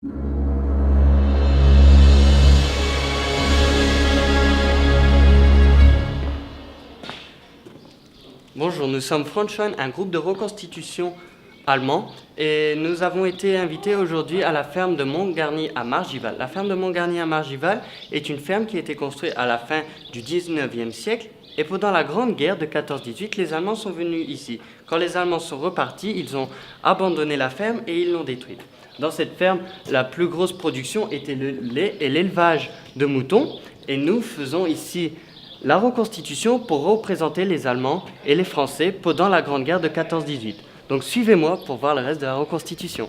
Bonjour, nous sommes Frontschwein, un groupe de reconstitution allemand, et nous avons été invités aujourd'hui à la ferme de Montgarny à Margival. La ferme de Montgarny à Margival est une ferme qui a été construite à la fin du 19e siècle, et pendant la Grande Guerre de 14-18, les Allemands sont venus ici. Quand les Allemands sont repartis, ils ont abandonné la ferme et ils l'ont détruite. Dans cette ferme, la plus grosse production était le lait et l'élevage de moutons, et nous faisons ici la reconstitution pour représenter les Allemands et les Français pendant la Grande Guerre de 14-18. Donc suivez-moi pour voir le reste de la reconstitution.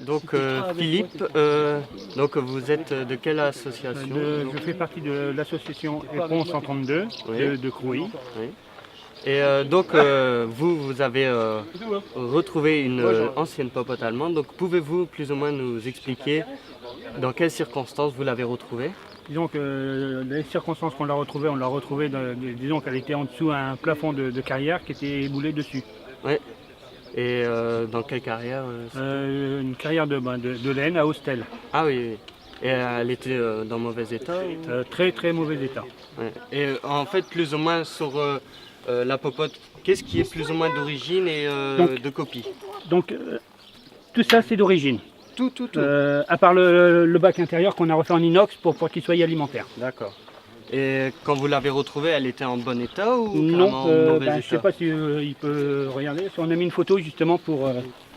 Donc Philippe, donc vous êtes de quelle association? Je fais partie de l'association EPON 132 de Crouy. Oui. Et donc vous avez retrouvé une ancienne popote allemande, donc pouvez-vous plus ou moins nous expliquer dans quelles circonstances vous l'avez retrouvée? Disons que les circonstances qu'on l'a retrouvée, disons qu'elle était en dessous d'un plafond de carrière qui était éboulé dessus. Oui. Et dans quelle carrière Une carrière de laine à Hostel. Ah oui, oui. Et elle était dans mauvais état Très très mauvais état. Ouais. Et en fait, plus ou moins sur la popote, qu'est-ce qui est plus ou moins d'origine et de copie? Donc tout ça c'est d'origine. Tout. À part le bac intérieur qu'on a refait en inox pour qu'il soit alimentaire. D'accord. Et quand vous l'avez retrouvée, elle était en bon état ou non, en mauvais état? Je ne sais pas si il peut regarder. On a mis une photo justement pour...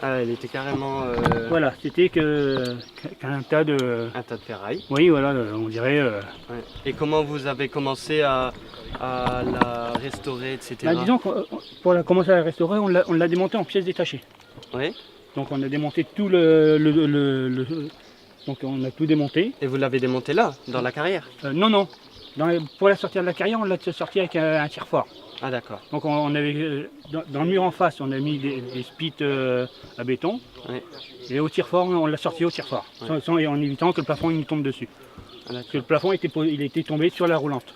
Ah, elle était carrément... Voilà, c'était qu'un tas de... Un tas de ferraille. Oui, voilà, on dirait... Ouais. Et comment vous avez commencé à la restaurer, etc. Disons que pour commencer à la restaurer, on l'a démontée en pièces détachées. Oui. Donc on a démonté tout donc on a tout démonté. Et vous l'avez démonté là, dans la carrière? Non. Pour la sortir de la carrière, on l'a sorti avec un tire-fort. Ah d'accord. Donc on avait, dans le mur en face, on a mis des spits à béton. Oui. Et au tire-fort, on l'a sorti au tire-fort, Oui. en évitant que le plafond il nous tombe dessus. Ah, Parce que le plafond il était tombé sur la roulante.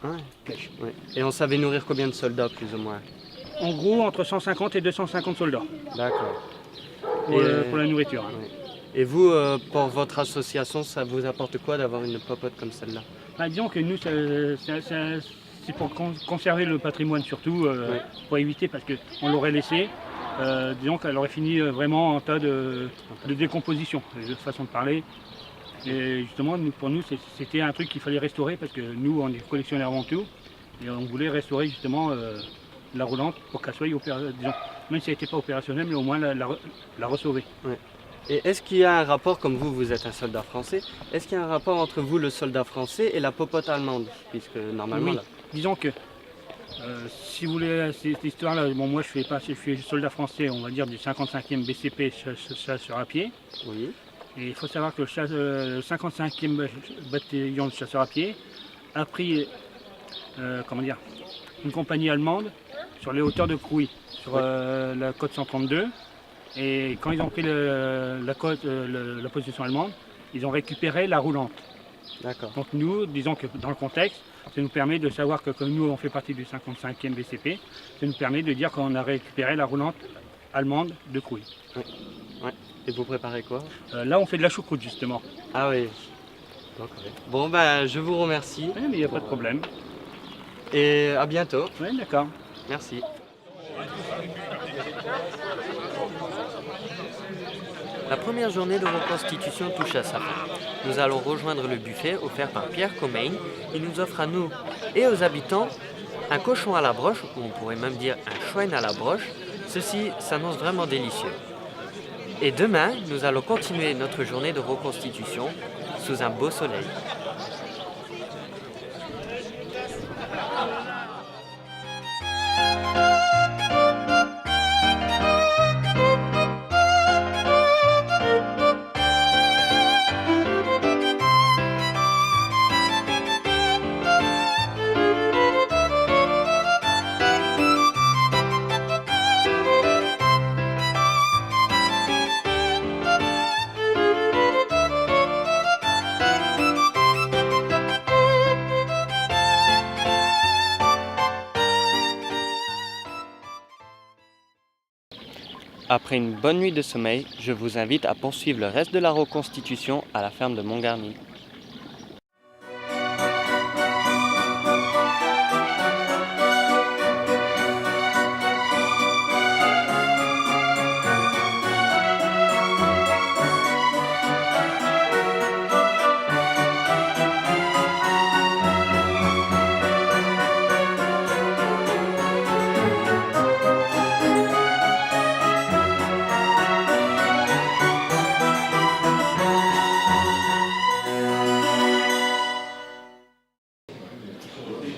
Ouais. Oui. Et on savait nourrir combien de soldats plus ou moins? En gros, entre 150 et 250 soldats. D'accord. Pour la nourriture. Oui. Et vous, pour votre association, ça vous apporte quoi d'avoir une popote comme celle-là? Disons que nous, c'est pour conserver le patrimoine surtout, pour éviter, parce qu'on l'aurait laissé, disons qu'elle aurait fini vraiment en tas de décomposition, de façon de parler. Et justement, pour nous, c'était un truc qu'il fallait restaurer, parce que nous, on est collectionneurs avant tout, et on voulait restaurer justement la roulante pour qu'elle soit opérationnelle, même si elle n'était pas opérationnelle, mais au moins la ressauver. Ouais. Et est-ce qu'il y a un rapport, comme vous êtes un soldat français, est-ce qu'il y a un rapport entre vous, le soldat français, et la popote allemande? Puisque normalement... Oui, là... disons que, si vous voulez cette histoire-là, bon, moi je suis soldat français, on va dire du 55e BCP chasseur à pied. Oui. Et il faut savoir que le 55e bataillon de chasseurs à pied a pris une compagnie allemande sur les hauteurs de Crouy, sur la côte 132. Et quand ils ont pris la position allemande, ils ont récupéré la roulante. D'accord. Donc nous, disons que dans le contexte, ça nous permet de savoir que comme nous on fait partie du 55e BCP, ça nous permet de dire qu'on a récupéré la roulante allemande de Crouy. Oui. Ouais. Et vous préparez quoi? Là on fait de la choucroute justement. Ah oui. Bon ben je vous remercie. Oui, mais il n'y a pas de problème. Et à bientôt. Oui, d'accord. Merci. La première journée de reconstitution touche à sa fin. Nous allons rejoindre le buffet offert par Pierre Comain. Il nous offre à nous et aux habitants un cochon à la broche, ou on pourrait même dire un chouenne à la broche. Ceci s'annonce vraiment délicieux. Et demain, nous allons continuer notre journée de reconstitution sous un beau soleil. Après une bonne nuit de sommeil, je vous invite à poursuivre le reste de la reconstitution à la ferme de Montgarny.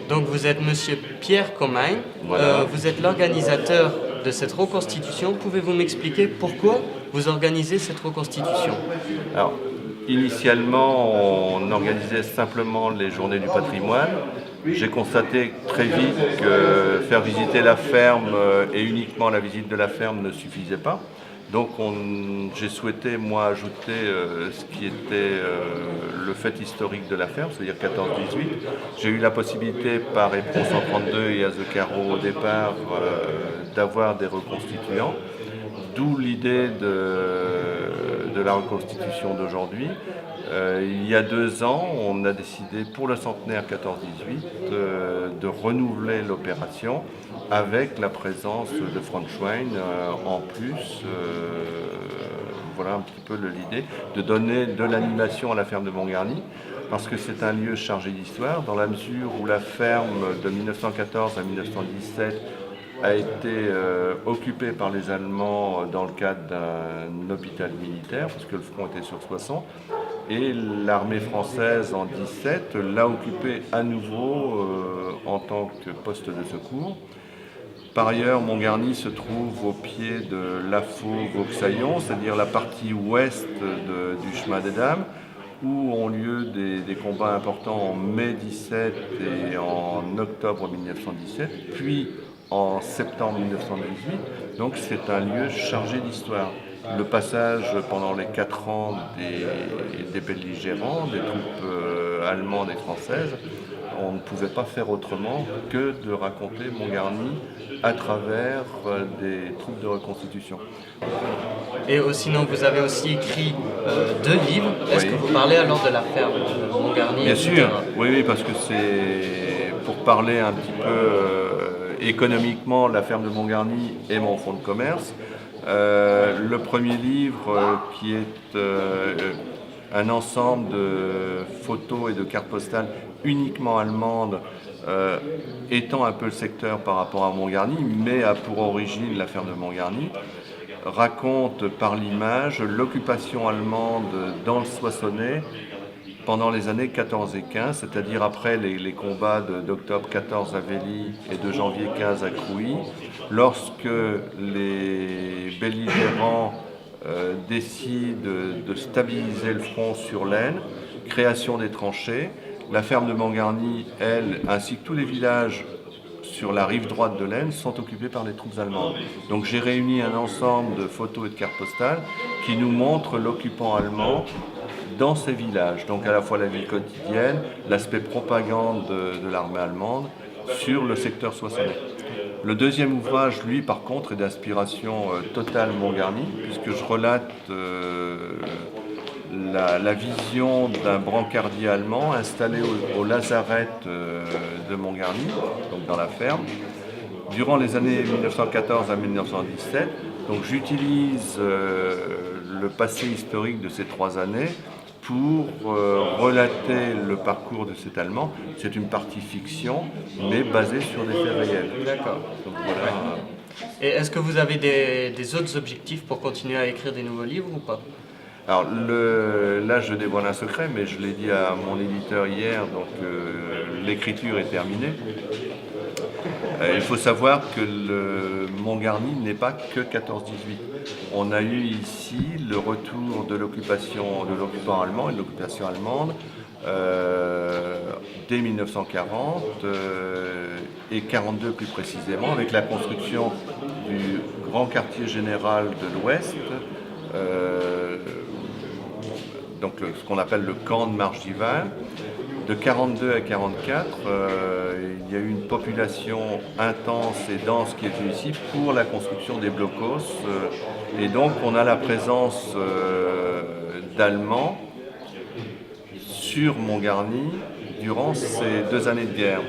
Donc vous êtes Monsieur Pierre Comain, Voilà. vous êtes l'organisateur de cette reconstitution. Pouvez-vous m'expliquer pourquoi vous organisez cette reconstitution? Alors, initialement, on organisait simplement les journées du patrimoine. J'ai constaté très vite que faire visiter la ferme et uniquement la visite de la ferme ne suffisait pas. Donc j'ai souhaité, moi, ajouter ce qui était le fait historique de la ferme, c'est-à-dire 14-18. J'ai eu la possibilité par Éperon 132 et Azucaro au départ d'avoir des reconstituants, d'où l'idée de la reconstitution d'aujourd'hui. Il y a 2 ans, on a décidé pour le centenaire 14-18 de renouveler l'opération avec la présence de Frontschwein en plus. Voilà un petit peu l'idée de donner de l'animation à la ferme de Montgarny, parce que c'est un lieu chargé d'histoire, dans la mesure où la ferme de 1914 à 1917 a été occupée par les Allemands dans le cadre d'un hôpital militaire, parce que le front était sur Soissons, et l'armée française en 17 l'a occupée à nouveau en tant que poste de secours. Par ailleurs, Montgarny se trouve au pied de l'Afo-Vauxaillon, c'est-à-dire la partie ouest du chemin des Dames, où ont lieu des combats importants en mai 17 et en octobre 1917, puis en septembre 1918. Donc c'est un lieu chargé d'histoire. Le passage pendant les 4 ans des belligérants, des troupes allemandes et françaises, on ne pouvait pas faire autrement que de raconter Montgarny à travers des troupes de reconstitution. Et sinon, vous avez aussi écrit 2 livres. Est-ce Oui. que vous parlez alors de la ferme de Montgarny, Bien etc. sûr, oui, parce que c'est pour parler un petit peu économiquement, la ferme de Montgarny est mon fonds de commerce. Le premier livre qui est un ensemble de photos et de cartes postales uniquement allemandes, étend un peu le secteur par rapport à Montgarny, mais a pour origine la ferme de Montgarny, raconte par l'image l'occupation allemande dans le Soissonnais pendant les années 14 et 15, c'est-à-dire après les combats d'octobre 14 à Vély et de janvier 15 à Crouy, lorsque les belligérants décident de stabiliser le front sur l'Aisne, création des tranchées. La ferme de Montgarny, elle, ainsi que tous les villages sur la rive droite de l'Aisne, sont occupés par les troupes allemandes. Donc j'ai réuni un ensemble de photos et de cartes postales qui nous montrent l'occupant allemand dans ces villages. Donc à la fois la vie quotidienne, l'aspect propagande de l'armée allemande sur le secteur soissonnais. Le deuxième ouvrage, lui, par contre, est d'inspiration totale Montgarny, puisque je relate la vision d'un brancardier allemand installé au lazaret de Montgarny, donc dans la ferme, durant les années 1914 à 1917, Donc j'utilise le passé historique de ces 3 années pour relater le parcours de cet Allemand. C'est une partie fiction, mais basée sur des faits réels. D'accord. Donc voilà. Et est-ce que vous avez des autres objectifs pour continuer à écrire des nouveaux livres ou pas? Alors là, je dévoile un secret, mais je l'ai dit à mon éditeur hier, donc l'écriture est terminée. Il faut savoir que le Montgarny n'est pas que 14-18. On a eu ici le retour de l'occupant allemand et de l'occupation allemande dès 1940 et 42 plus précisément, avec la construction du grand quartier général de l'Ouest. Donc ce qu'on appelle le camp de Margival. De 42 à 44, il y a eu une population intense et dense qui est venue ici pour la construction des blocos. Et donc on a la présence d'Allemands sur Montgarny durant ces 2 années de guerre.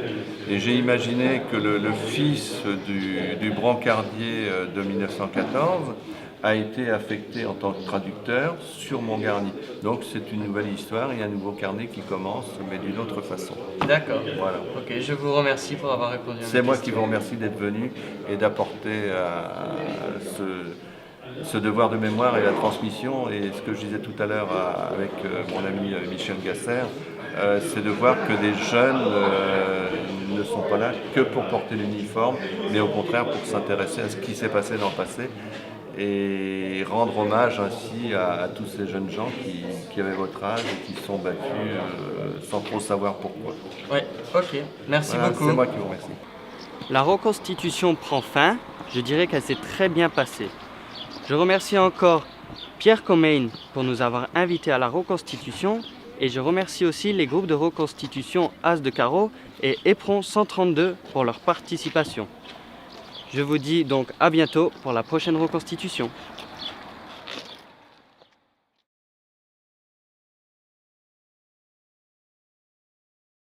Et j'ai imaginé que le fils du brancardier de 1914 a été affecté en tant que traducteur sur Montgarny. Donc c'est une nouvelle histoire et un nouveau carnet qui commence, mais d'une autre façon. D'accord. Voilà. Ok, je vous remercie pour avoir répondu à mes questions. C'est moi qui vous remercie d'être venu et d'apporter ce devoir de mémoire et la transmission. Et ce que je disais tout à l'heure avec mon ami Michel Gasser, c'est de voir que des jeunes ne sont pas là que pour porter l'uniforme, mais au contraire pour s'intéresser à ce qui s'est passé dans le passé et rendre hommage ainsi à tous ces jeunes gens qui avaient votre âge et qui se sont battus sans trop savoir pourquoi. Oui, ok. Merci Voilà, beaucoup. c'est moi qui vous remercie. La reconstitution prend fin. Je dirais qu'elle s'est très bien passée. Je remercie encore Pierre Comain pour nous avoir invités à la reconstitution et je remercie aussi les groupes de reconstitution As de Carreau et Éperon 132 pour leur participation. Je vous dis donc à bientôt pour la prochaine reconstitution.